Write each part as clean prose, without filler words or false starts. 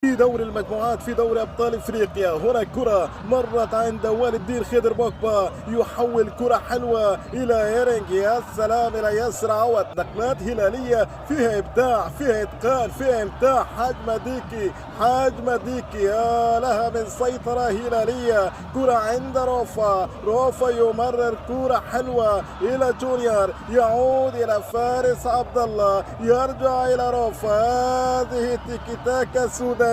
في دور المجموعات في دوري أبطال إفريقيا. هنا كرة مرت عند والد الدين خضر بوجبا، يحول كرة حلوة إلى هيرنج، يا سلام، إلى ياسر عوض. نقلات هلالية فيها إبداع، فيها إتقان، فيها إمتاع. حاج مديكي، حاج مديكي، يا لها من سيطرة هلالية. كرة عند روفا، روفا يمرر كرة حلوة إلى جونيور، يعود إلى فارس عبد الله، يرجع إلى روفا. هذه تيكي تاكا سودانية،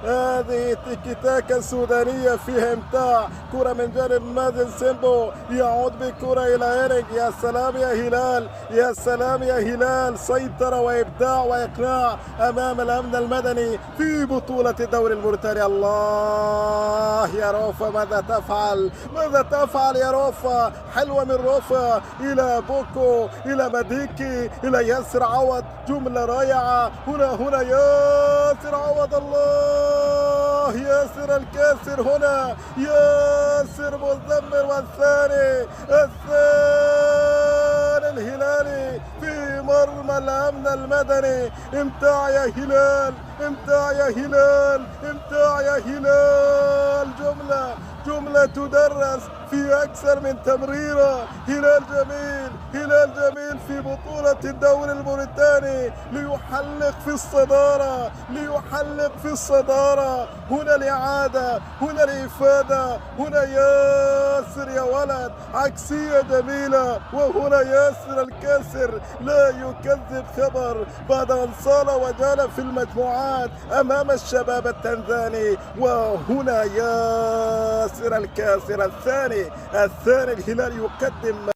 هذه تيكي تاكا سودانية فيها امتاع. كرة من جانب مازن سيمبو، يعود بكرة إلى إيريك. يا سلام يا هلال، يا سلام يا هلال، سيطرة وإبداع وإقناع أمام الأمن المدني في بطولة الدوري الموريتاني. الله يا روفا، ماذا تفعل؟ ماذا تفعل يا روفا؟ حلوة من روفا إلى بوكو، إلى مديكي، إلى ياسر عوض. جملة رائعة. هنا ياسر عوض، الله، ياسر الكاسر هنا، ياسر مزمر. والثاني الهلالي في مرمى الأمن المدني. امتاع يا هلال، امتاع يا هلال، امتاع يا هلال. جملة تدرس في أكثر من تمريرة. هلال جميل، هلال جميل في بطولة الدوري الموريتاني ليحلق في الصدارة، ليحلق في الصدارة. هنا الإعادة، هنا الإفادة، هنا ياسر يا ولد، عكسية جميلة. وهنا ياسر الكاسر لا يكذب خبر بعد أن صال وجال في المجموعات أمام الشباب التنزاني. وهنا ياسر الكاسر الثاني الهلال يقدم